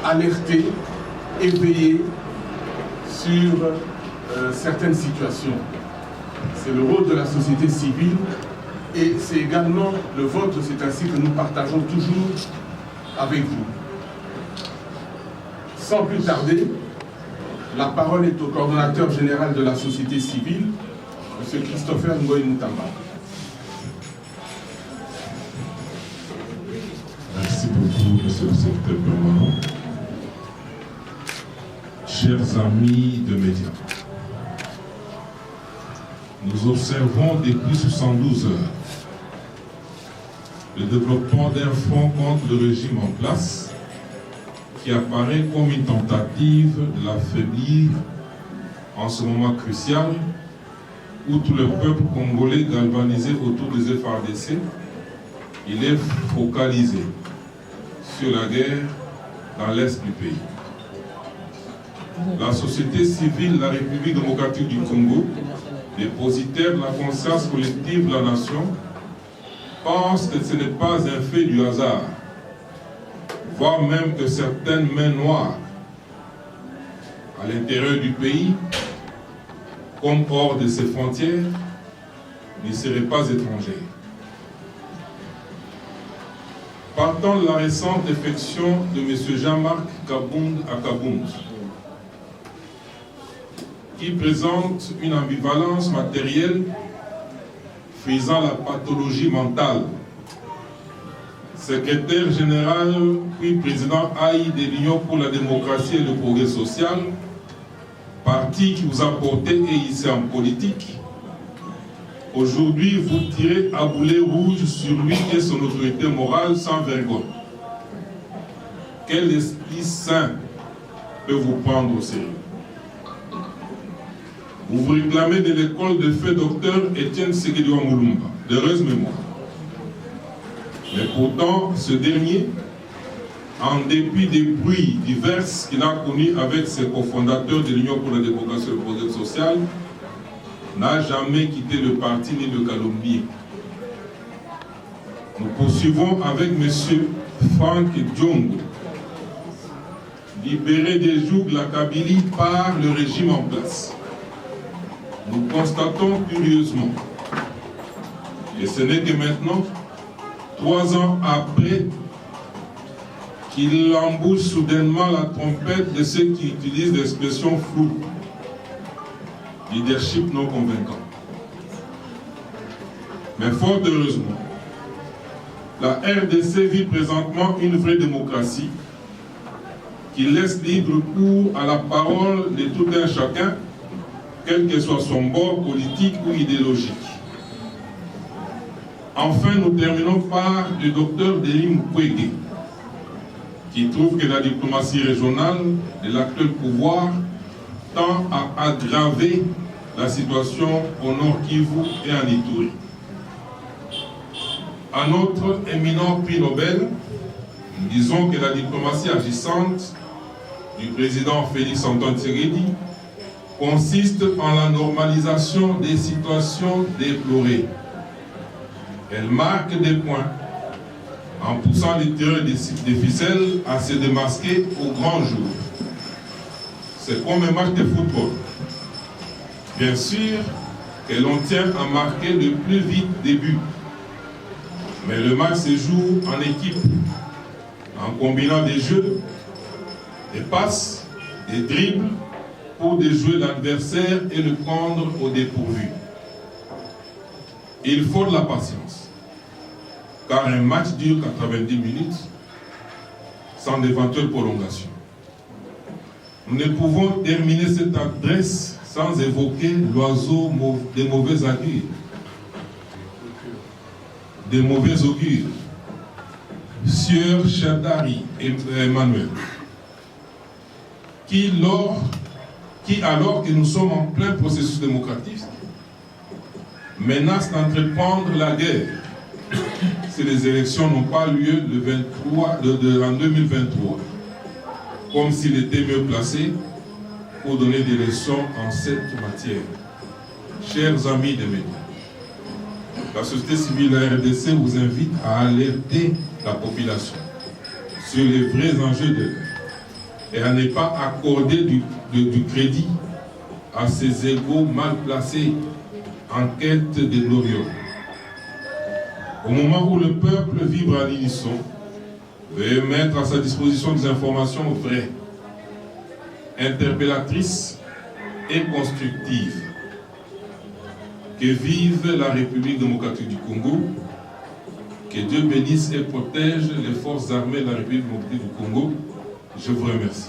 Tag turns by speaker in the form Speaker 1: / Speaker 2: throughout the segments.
Speaker 1: alerter, éveiller sur certaines situations. C'est le rôle de la société civile et c'est également le vôtre, c'est ainsi que nous partageons toujours avec vous. Sans plus tarder, la parole est au coordonnateur général de la société civile, M. Christopher Ngoï Moutamba.
Speaker 2: Merci beaucoup, monsieur le secrétaire permanent. Chers amis de médias, nous observons depuis 72 heures le développement d'un front contre le régime en place qui apparaît comme une tentative de l'affaiblir en ce moment crucial où tout le peuple congolais galvanisé autour des FARDC, il est focalisé sur la guerre dans l'est du pays. La société civile de la République démocratique du Congo, dépositaire de la conscience collective de la nation, pense que ce n'est pas un fait du hasard, voire même que certaines mains noires à l'intérieur du pays, comme hors de ses frontières, ne seraient pas étrangères. Partant de la récente défection de M. Jean-Marc Kabound à Kabound, qui présente une ambivalence matérielle frisant la pathologie mentale. Secrétaire général puis président AI de l'Union pour la démocratie et le progrès social, parti qui vous a porté et hissé en politique, aujourd'hui vous tirez à boulet rouge sur lui et son autorité morale sans vergogne. Quel esprit sain peut vous prendre au sérieux? Vous vous réclamez de l'école de feu docteur Étienne Tshisekedi Mulumba, d'heureuse mémoire. Mais pourtant, ce dernier, en dépit des bruits divers qu'il a connus avec ses cofondateurs de l'Union pour la démocratie et le progrès social, n'a jamais quitté le parti ni le calomnier. Nous poursuivons avec M. Franck Diongo, libéré des jougs de la Kabylie par le régime en place. Nous constatons curieusement, et ce n'est que maintenant, 3 ans après, qu'il embouche soudainement la trompette de ceux qui utilisent l'expression floue. Leadership non convaincant. Mais fort heureusement, la RDC vit présentement une vraie démocratie qui laisse libre cours à la parole de tout un chacun, quel que soit son bord politique ou idéologique. Enfin, nous terminons par le docteur Denis Mukwege, qui trouve que la diplomatie régionale de l'actuel pouvoir tend à aggraver la situation au Nord Kivu et en Ituri. À notre éminent prix Nobel, nous disons que la diplomatie agissante du président Félix Antoine Tshisekedi consiste en la normalisation des situations déplorées. Elle marque des points en poussant les tireurs des ficelles à se démasquer au grand jour. C'est comme un match de football. Bien sûr que l'on tient à marquer le plus vite des buts. Mais le match se joue en équipe, en combinant des jeux, des passes, des dribbles, pour déjouer l'adversaire et le prendre au dépourvu. Il faut de la patience, car un match dure 90 minutes sans d'éventuelle prolongation. Nous ne pouvons terminer cette adresse sans évoquer l'oiseau des mauvais augures. Des mauvais augures. Sieur Chadari et Emmanuel, qui alors que nous sommes en plein processus démocratique, menace d'entreprendre la guerre si les élections n'ont pas lieu en 2023, comme s'il était mieux placé pour donner des leçons en cette matière. Chers amis des médias, la société civile de la RDC vous invite à alerter la population sur les vrais enjeux de l'heure et à ne pas accorder du crédit à ces égos mal placés en quête de glorieux. Au moment où le peuple vibre à l'unisson, veuillez mettre à sa disposition des informations vraies, interpellatrices et constructives. Que vive la République démocratique du Congo, que Dieu bénisse et protège les forces armées de la République démocratique du Congo. Je vous remercie.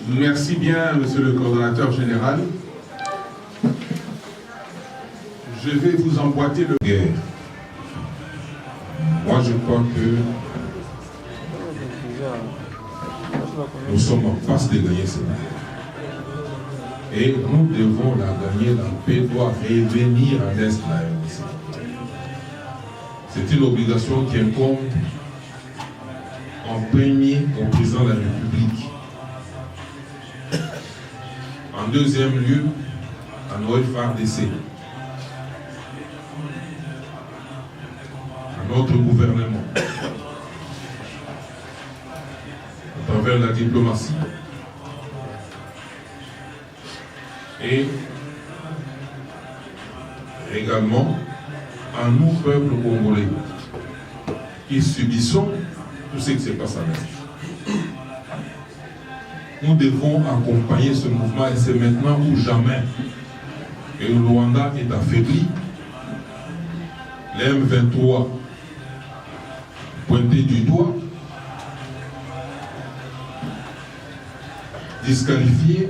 Speaker 1: Merci bien, monsieur le coordonnateur général. Je vais vous emboîter le
Speaker 2: guerre. Moi, je crois que nous sommes en face de gagner cette guerre. Et nous devons la gagner. La paix doit revenir à l'Est de la RDC. C'est une obligation qui incombe en premier au président de la République. En deuxième lieu, à notre FARDC, à notre gouvernement, à travers la diplomatie et également à nous, peuple congolais, qui subissons tout ce qui se passe à l'Est. Nous devons accompagner ce mouvement et c'est maintenant ou jamais. Et le Rwanda est affaibli. Les M23 pointés du doigt, disqualifiés,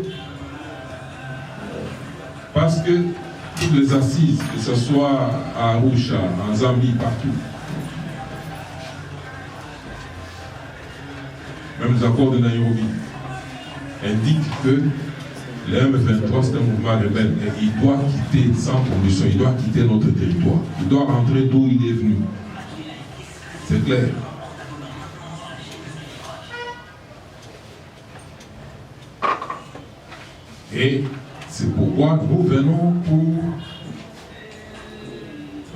Speaker 2: parce que toutes les assises, que ce soit à Arusha, en Zambie, partout, même les accords de Nairobi, indiquent que le M23 c'est un mouvement rebelle et il doit quitter sans condition, il doit quitter notre territoire, il doit rentrer d'où il est venu. C'est clair. Et c'est pourquoi nous venons pour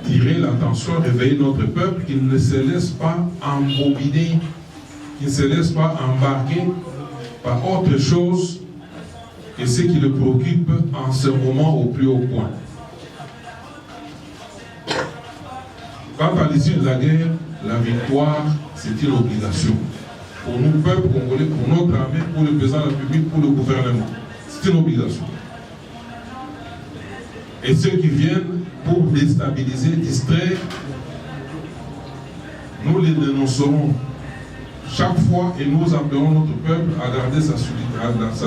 Speaker 2: tirer l'attention, réveiller notre peuple, qu'il ne se laisse pas embobiner, qu'il ne se laisse pas embarquer par autre chose que ce qui le préoccupe en ce moment au plus haut point. Quant à l'issue de la guerre, la victoire, c'est une obligation. Pour nous, peuple congolais, pour notre armée, pour le président de la République, pour le gouvernement. C'est une obligation. Et ceux qui viennent pour déstabiliser, distraire, nous les dénoncerons chaque fois et nous appelons notre peuple à garder sa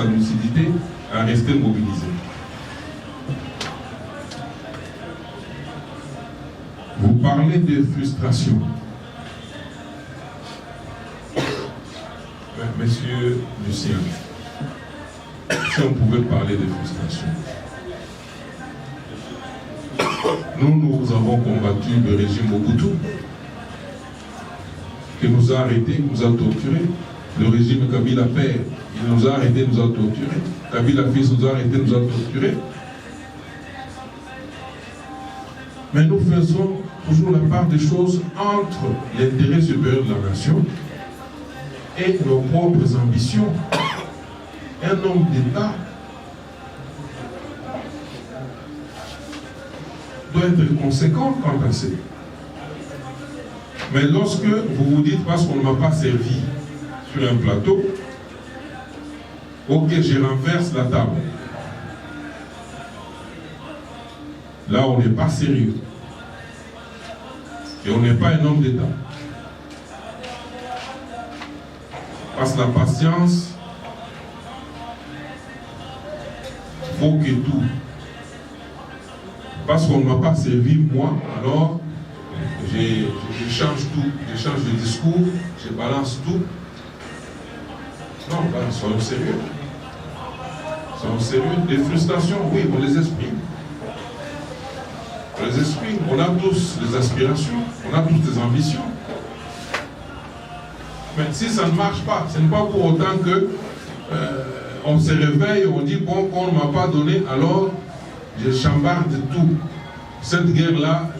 Speaker 2: lucidité, à rester mobilisé. Vous parlez de frustration. Monsieur Lucien, si on pouvait parler de frustration. Nous avons combattu le régime Mobutu, qui nous a arrêtés, qui nous a torturés. Le régime Kabila père, il nous a arrêtés, nous a torturés. Kabila fils nous a arrêtés, nous a torturés. Mais nous faisons toujours la part des choses entre l'intérêt supérieur de la nation et nos propres ambitions. Un homme d'État doit être conséquent quant à ça. Mais lorsque vous vous dites, parce qu'on ne m'a pas servi sur un plateau, ok, je renverse la table. Là, on n'est pas sérieux. Et on n'est pas un homme d'État. Parce que la patience, faut que tout. Parce qu'on ne m'a pas servi, moi, alors je change tout. Je change de discours, je balance tout. Non, ben, soyons sérieux. Soyons sérieux. Des frustrations, oui, on les exprime. On les exprime. On a tous des aspirations, on a tous des ambitions. Mais si ça ne marche pas, ce n'est pas pour autant que on se réveille, on dit bon, qu'on ne m'a pas donné, alors je chambarde tout. cette guerre-là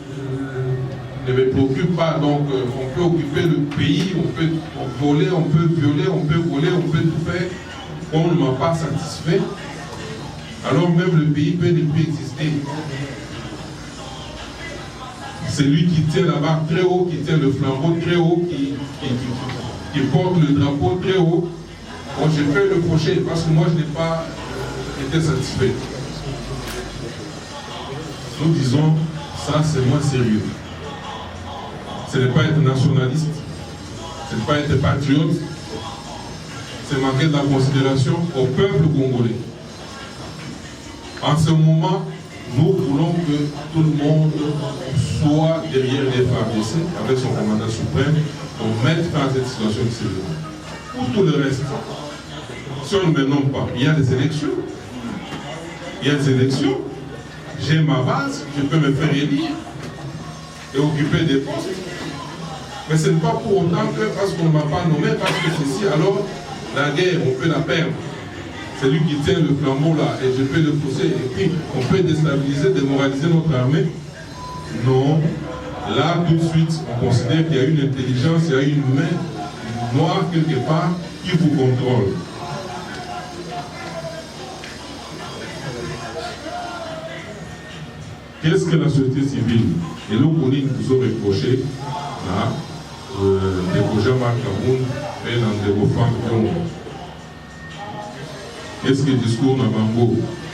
Speaker 2: ne me préoccupe pas. Donc, on peut occuper le pays, on peut voler, on peut violer, on peut voler, on peut tout faire. On ne m'a pas satisfait. Alors même le pays peut ne plus exister. C'est lui qui tient la barre très haut, qui tient le flambeau très haut, qui porte le drapeau très haut. Bon, j'ai fait le prochain parce que moi je n'ai pas été satisfait. Nous disons, ça c'est moins sérieux. Ce n'est pas être nationaliste, ce n'est pas être patriote, c'est manquer de la considération au peuple congolais. En ce moment, nous voulons que tout le monde soit derrière les FARDC avec son commandant suprême pour mettre fin à cette situation de sécurité. Pour tout le reste, si on ne me nomme pas, il y a des élections. Il y a des élections. J'ai ma base, je peux me faire élire et occuper des postes. Mais ce n'est pas pour autant que parce qu'on ne m'a pas nommé, parce que ceci, alors la guerre, on peut la perdre. C'est lui qui tient le flambeau là et je peux le pousser. Et puis, on peut déstabiliser, démoraliser notre armée. Non. Là, tout de suite, on considère qu'il y a une intelligence, il y a une main noire quelque part qui vous contrôle. Qu'est-ce que la société civile? Et là, on nous a reproché, là, des projets Marcamoun et dans des femmes. Qu'est-ce que le discours n'a pas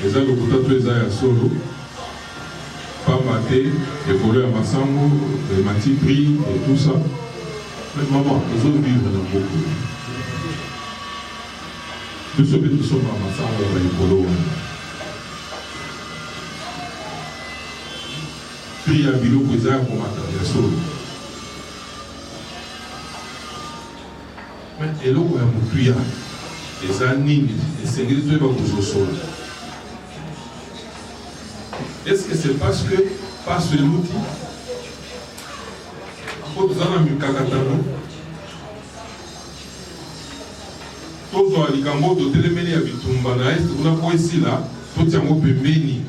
Speaker 2: les gens de Koutatou et Zaya Solo, pas maté, les voleurs à Massango, les mati pris et tout ça. Mais maman, les autres vivent dans beaucoup. Tout ce que nous sommes à Massango, on va y voler. Puis à Bilo Kouzaya pour mater Solo. Mais et là, on va mourir. Les animes, les séries de au sol. Est-ce que c'est parce que, par ce l'outil, pour nous en amener Kakatano, tous les Alikambo, de Téléméni à Bitumba, na Est, on a quoi ici là, tout y a un peu béni.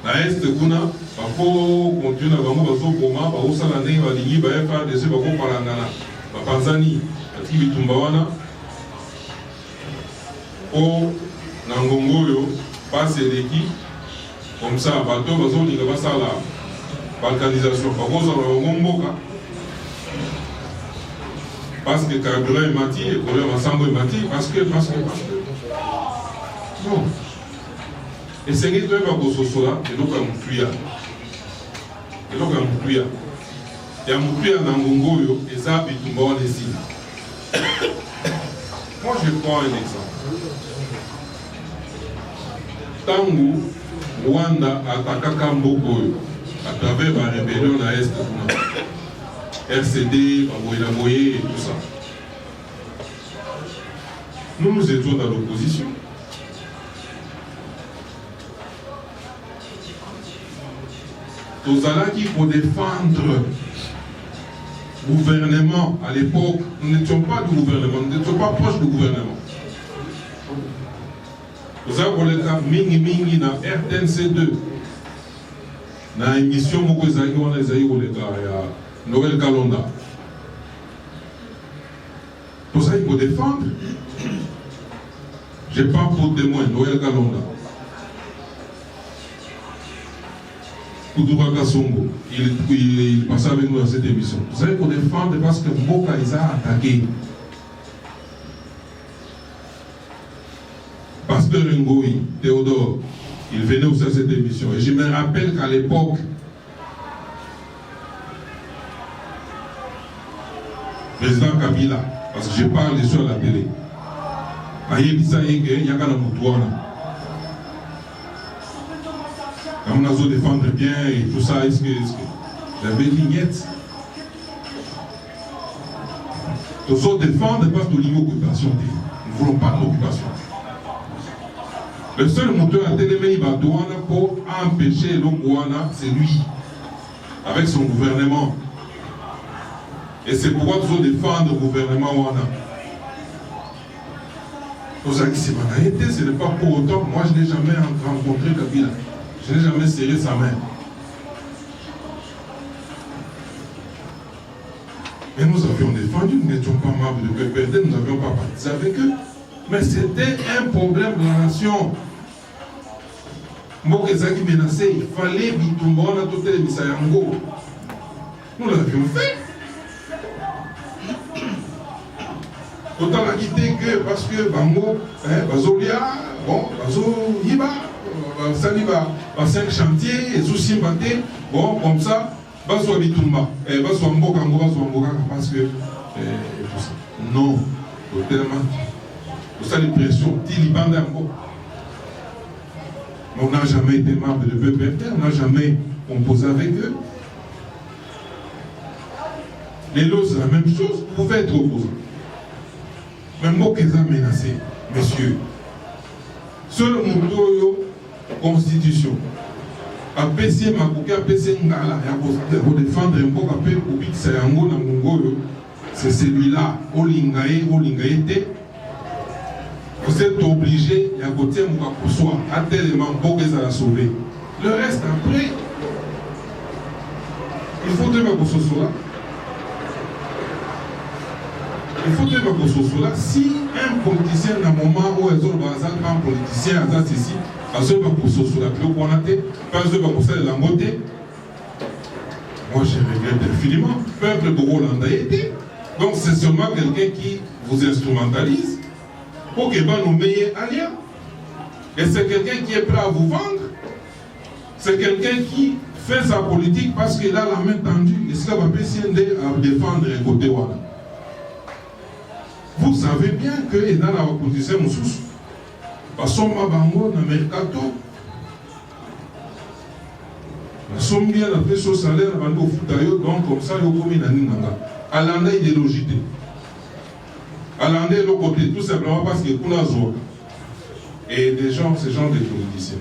Speaker 2: Na Est, on a, pour continuer à Bango, Baso Koma, Baosa Nane, Baligny, Baefa, Desi Bako Parangana, Bapanzani, Ati Bitumba Wana. Au Nangongoyo, passe l'équipe, comme ça, bateau, bateau, il va ça la balkanisation. Parce que carburant est mati, et couleur ensemble est mati, parce que. Non. Et c'est que tu vas pour ce soir, et donc à Moutuya. Et donc à Moutuya. Et à Moutuya, Nangongoyo, et ça, et tout le monde ici. Moi, je prends un exemple. Tangu Rwanda attaquait Mboko à travers la rébellion à l'Est, RCD, Baboye et tout ça. Nous étions dans l'opposition. Tous allons qui pour défendre le gouvernement à l'époque, nous n'étions pas du gouvernement, nous n'étions pas proches du gouvernement. Nous avons le cas mingi na RTNC2. Dans l'émission, nous avons le cas Noël Kalonda. Nous avons pour défendre. Je parle pour témoin, Noël Kalonda. Koutoura Kassongo, il passait avec nous dans cette émission. Vous savez pour défendre parce que Mboka les a attaqués. Pasteur Ngoï, Théodore, il venait aussi à cette émission. Et je me rappelle qu'à l'époque, président Kabila, parce que je parle sur la télé, il y a un Moutouana. Quand on a besoin de défendre bien et tout ça, est-ce que j'avais une lignette? Nous sommes défendre parce que nous avons l'occupation. Nous ne voulons pas d'occupation. Le seul moteur à Téléméni Badouana pour empêcher l'Ougouana, c'est lui, avec son gouvernement. Et c'est pourquoi nous devons défendre le gouvernement Ouana. Nous avons dit, ce n'est pas pour autant, moi je n'ai jamais rencontré Kabila. Je n'ai jamais serré sa main. Et nous avions défendu, nous n'étions pas membres de PPRD, nous n'avions pas participé avec eux. Mais c'était un problème de la nation. Mokezaki menacé, il fallait Bitumbona Totel Misayango. Nous l'avions fait. Autant la quitter que parce que Bango, Bazolia, bon, Bazo Yiba, Saliba, 5 chantiers, et sous bon, comme ça. Baso Bitumba, Baso Mbokango, Baso Mboka, parce que non, tellement, vous avez l'impression, Tilibanda Mbo. On n'a jamais été membre de PPRD, on n'a jamais composé avec eux. Les lots, c'est la même chose, vous pouvez être opposant. Mais Mboka menacé, messieurs, seul Moutoyo, constitution. A PC Makuki, a PC Ngala, pour défendre un peu, pour que Sayango Namungo, c'est celui-là, Olingae, vous êtes obligé, il y a côté Moukakoussoa, à tel élément pour qu'ils aient sauvé. Le reste, après, il faut que Moukakoussoa. Il faut que Moukakoussoa. Si un politicien, dans le moment où ils ont un politicien, ici, moi je regrette infiniment. Peuple de Roland a été. Donc c'est seulement quelqu'un qui vous instrumentalise pour que vous nous meillez alliés. Et c'est quelqu'un qui est prêt à vous vendre. C'est quelqu'un qui fait sa politique parce qu'il a la main tendue. Et ce qu'il va à défendre un côté. Vous savez bien que dans la politique, parce qu'on m'a bango dans le mercato. La somme bien la pêche au salaire, donc comme ça, il y a commis dans Nanga. Alanda idéologité. Alanda l'autre côté, tout simplement parce que pour la zone. Et des gens, ces gens de politiciens.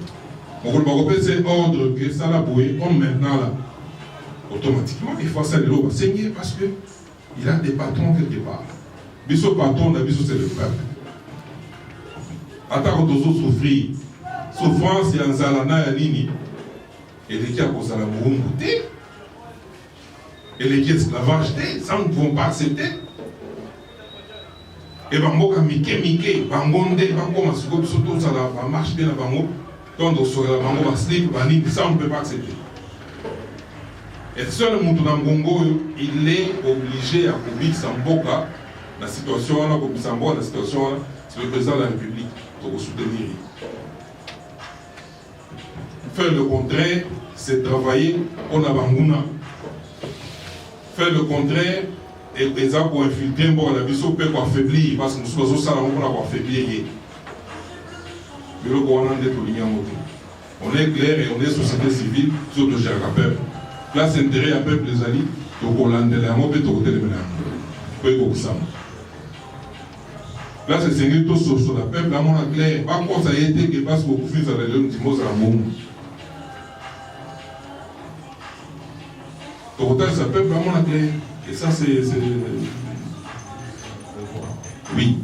Speaker 2: C'est ordre que ça l'a boué, comme maintenant là. Automatiquement, il faut ça va saigner parce qu'il a des patrons quelque part. Biso patron, c'est le peuple. Attends, on souffrir. Souffrance et Anzalana et Nini. Et les qui a causé la mourungoute. Et les qui esclavage, ça nous ne pouvons pas accepter. Et Bango, Mike, Bangonde, Bango, Masuko, surtout ça marche bien à Bango. Donc, on sera Bango, Baslik, Banini, ça on ne peut pas accepter. Et seul Moutounangongo, il est obligé à courir Samboka, la situation, la situation, c'est le président de la République. Pour soutenir. Faire le contraire, c'est travailler on a Bangouna. Faire le contraire, et ça pour infiltrer, bon, la vision peut affaiblir, parce que nous sommes ça, on va affaiblir. Mais le gouvernement est on est clair et on est société civile, sur le gérer le peuple. Place intérêt à peuple les alliés, donc on l'a on peut te le là, c'est Seigneur tout sur la peuple, là, on a clair. Par contre, ça a été que parce que vous faites la région du mot, ça a bon. Total, ça peuple, là, on a clair. Et ça, c'est. Oui.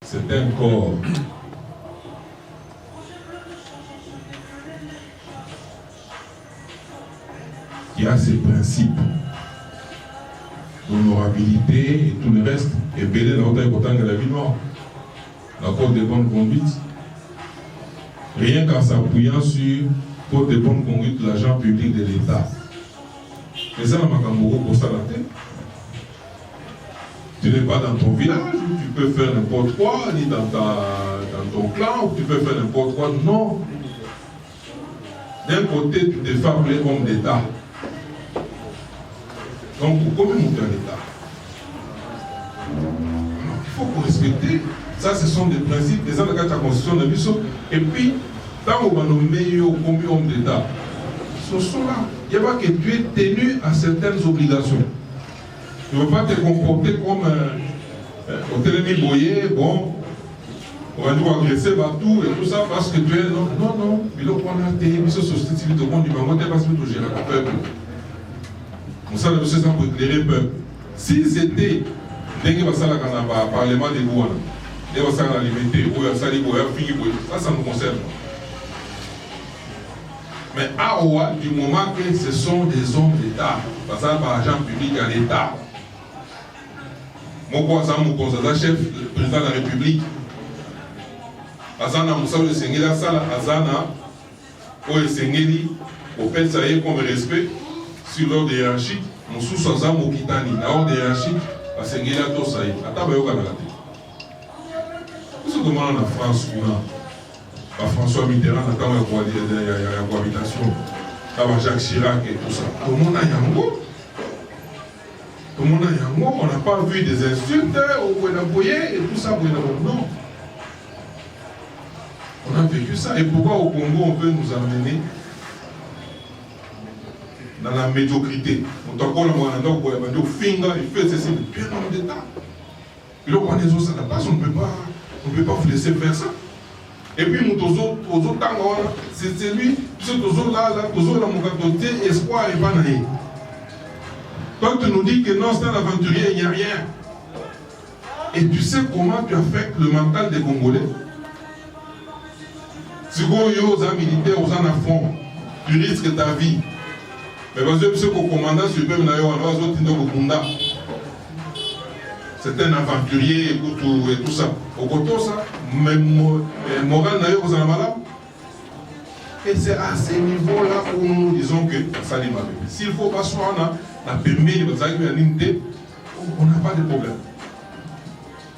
Speaker 2: C'est un corps. Qui a ses principes. L'honorabilité et tout le reste est belé dans l'autre côté de la vie noire. La code de bonne conduite. Rien qu'en s'appuyant sur code de bonne conduite de l'agent public de l'État. Mais ça, dans Makamoro, pour ça la tête. Tu n'es pas dans ton village, où tu peux faire n'importe quoi, ni dans ton clan, où tu peux faire n'importe quoi. Non. D'un côté, tu te fais appeler homme d'État. Donc, pour combien monter à l'État? Il faut respecter. Ça, ce sont des principes, des actes de la Constitution de l'Union. Et puis, tant qu'on va nommer combien homme d'État, ce sont là. Il n'y a pas que tu es tenu à certaines obligations. Tu ne veux pas te comporter comme au télémi boyer, bon, on va nous agresser partout et tout ça parce que tu es. Non, non, non. Mais là, on a des sociétés civiles de monde du Bango, parce que tu gères le peuple. On sait que c'est ça pour éclairer le peuple. Si c'était dès qu'il va dans le Parlement des Gouana, dès qu'il va dans l'alimenté, ou ça nous concerne. Mais awa, du moment que ce sont des hommes d'État, parce que par agent public à l'État, mon chef, le président de la République, Azana Moussa de Sengela Sala, Azana, au Sengeli, au fait, ça y est, comme respect sur l'ordre hiérarchique, Moussou Sazam au Kitani, l'ordre hiérarchique, à Sengela Tosaï, à Tabayo Kanagate. Vous se demandez en France, François Mitterrand, il y a cohabitation, Jacques Chirac et tout ça. Tout le monde a Yango. Tout le monde a Yango. On n'a pas vu des insultes au Bouénaboye et tout ça. Non. On a vécu ça. Et pourquoi au Congo, on veut nous amener dans la médiocrité? On t'a encore le finger, il fait ceci depuis un nombre d'États. Et là, on est ça, la base, on ne peut pas vous laisser faire ça. Et puis, nous, c'est lui, toujours là, mon côté, espoir et pas naïf. Toi, tu nous dis que non, c'est un aventurier, il n'y a rien. Et tu sais comment tu affectes le mental des Congolais? Si vous êtes aux militaires, aux en fond, tu risques ta vie. Mais parce que ce commandant suprême, c'est un aventurier et tout ça. Au côté ça, même moral n'a pas de malade. Et c'est à ce niveau-là où nous disons que ça n'est pas bien. S'il faut pas soit on a permis de on n'a pas de problème.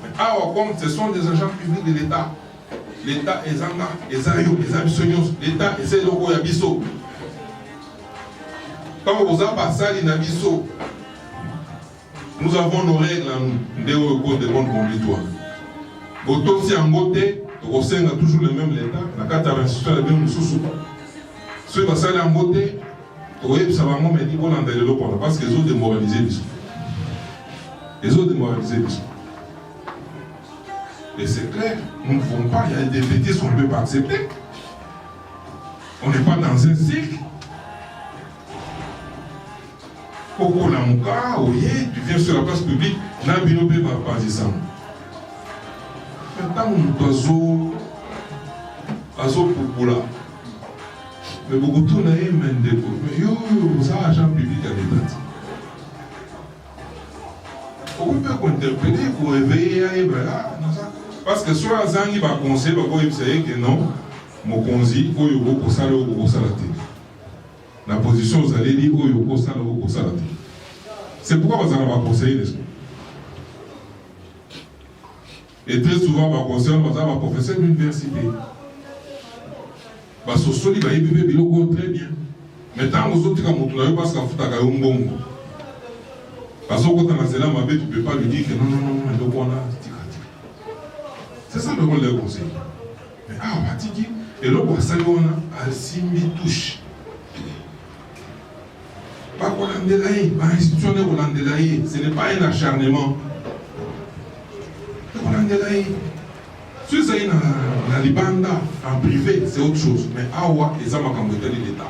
Speaker 2: Mais comme ce sont des agents publics de l'État, l'État est zanga, l'État essaie de faire biso. Quand vous avez passé à biso, nous avons nos règles au code de bonne conduite. Si en côté, on a toujours le même l'État, la carte à l'institution, la même sous. Si vous passez en côté, ça va me dire qu'on a des lois parce qu'ils ont démoralisé les choses. Ils ont démoralisé les choses. Et c'est clair, nous ne pouvons pas, il y a des bêtises qu'on ne peut pas accepter. On n'est pas dans un cycle. Koko Lamuka, tu viens sur la place publique, Nabino peut pas dire ça. Maintenant, nous sommes pour là. Mais beaucoup de gens ont des coups. Mais yo, ça, agent public à l'État. On peut interpeller pour réveiller, parce que soit il va conseiller, il va dire que non, mon conseil, il va ça, il va ça la tête. La position, vous allez dire, il va ça, il va ça la tête. C'est pourquoi vous allez conseiller les choses. Et très souvent, on va conseiller un professeur d'université. Parce que ce va y très bien. Mais tant que vous êtes parce qu'on fout à Gaïmbongo. Parce que quand on a cela, tu ne peux pas lui dire que non, c'est ça le rôle des conseillers. Mais on va dire, et là, on va saluer, on a Simbi touche. Pas qu'on a délaillé, pas institutionné qu'on a délaillé, ce n'est pas un acharnement. On a délaillé. Si c'est dans la Libanda, en privé, c'est autre chose. Mais Awa, ils ont l'État.